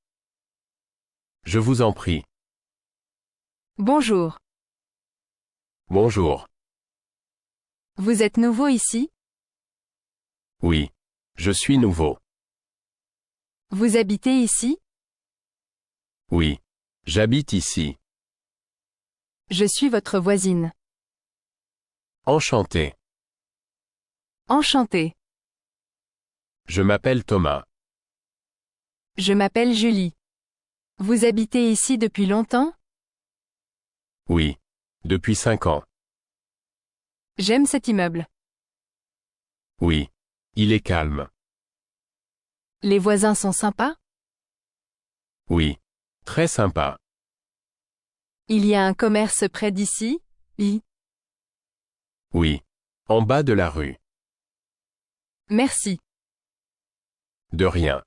Je vous en prie. Bonjour. Bonjour. Vous êtes nouveau ici? Oui. Je suis nouveau. Vous habitez ici? Oui. J'habite ici. Je suis votre voisine. Enchanté. Enchantée. Je m'appelle Thomas. Je m'appelle Julie. Vous habitez ici depuis longtemps? Oui. Depuis 5 ans. J'aime cet immeuble. Oui. Il est calme. Les voisins sont sympas? Oui. Très sympa. Il y a un commerce près d'ici? Oui. En bas de la rue. Merci. De rien.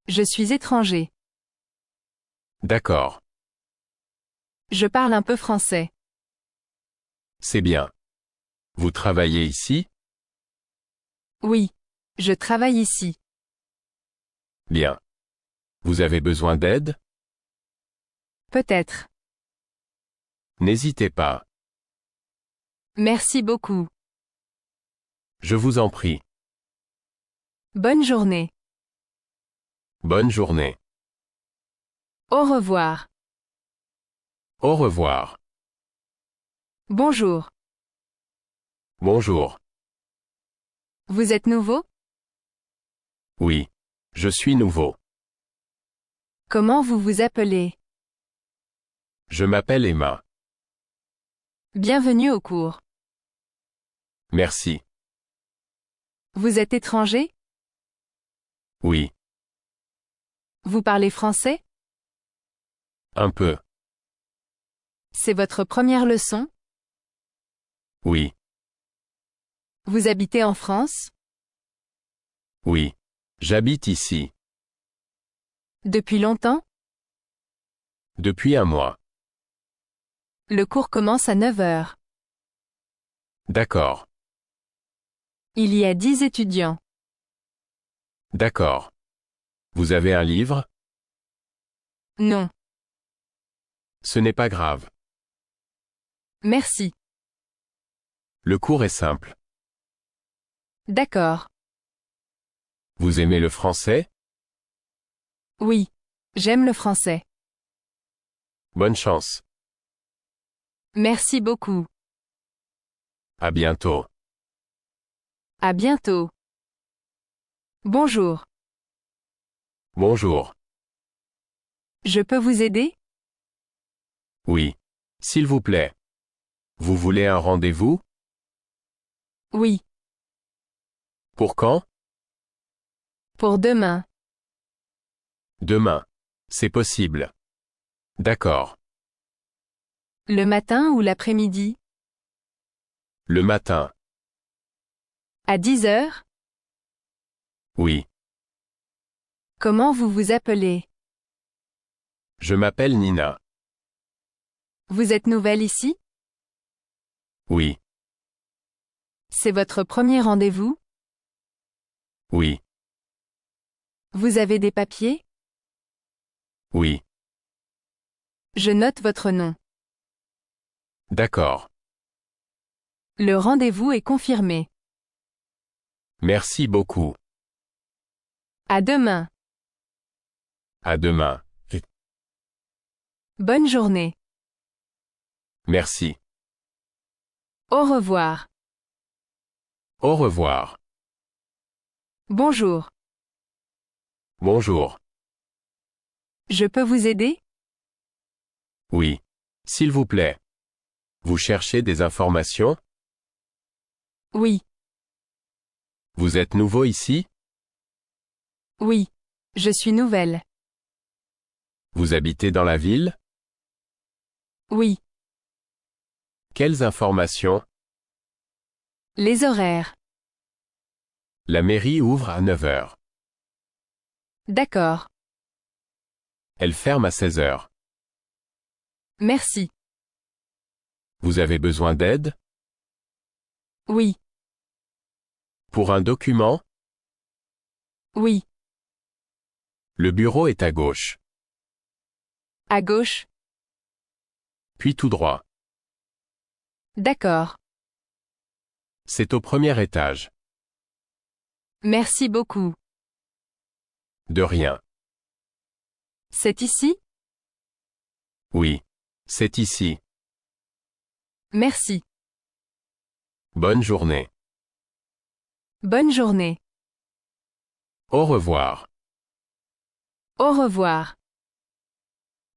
Je suis étranger. D'accord. Je parle un peu français. C'est bien. Vous travaillez ici? Oui. Je travaille ici. Bien. Vous avez besoin d'aide? Peut-être. N'hésitez pas. Merci beaucoup. Je vous en prie. Bonne journée. Bonne journée. Au revoir. Au revoir. Bonjour. Bonjour. Vous êtes nouveau? Oui. Je suis nouveau. Comment vous vous appelez? Je m'appelle Emma. Bienvenue au cours. Merci. Vous êtes étranger? Oui. Vous parlez français? Un peu. C'est votre première leçon? Oui. Vous habitez en France? Oui. J'habite ici. Depuis longtemps? Depuis un mois. Le cours commence à 9 heures. D'accord. Il y a 10 étudiants. D'accord. Vous avez un livre? Non. Ce n'est pas grave. Merci. Le cours est simple. D'accord. Vous aimez le français? Oui. J'aime le français. Bonne chance. Merci beaucoup. À bientôt. À bientôt. Bonjour. Bonjour. Je peux vous aider? Oui. S'il vous plaît. Vous voulez un rendez-vous? Oui. Pour quand? Pour demain. Demain. C'est possible. D'accord. Le matin ou l'après-midi? Le matin. À 10 heures? Oui. Comment vous vous appelez? Je m'appelle Nina. Vous êtes nouvelle ici? Oui. C'est votre premier rendez-vous? Oui. Vous avez des papiers? Oui. Je note votre nom. D'accord. Le rendez-vous est confirmé. Merci beaucoup. À demain. À demain. Bonne journée. Merci. Au revoir. Au revoir. Bonjour. Bonjour. Je peux vous aider? Oui. S'il vous plaît. Vous cherchez des informations? Oui. Vous êtes nouveau ici? Oui. Je suis nouvelle. Vous habitez dans la ville? Oui. Quelles informations? Les horaires. La mairie ouvre à 9 heures. D'accord. Elle ferme à 16 heures. Merci. Vous avez besoin d'aide? Oui. Pour un document? Oui. Le bureau est à gauche. À gauche. Puis tout droit. D'accord. C'est au premier étage. Merci beaucoup. De rien. C'est ici? Oui. C'est ici. Merci. Bonne journée. Bonne journée. Au revoir. Au revoir.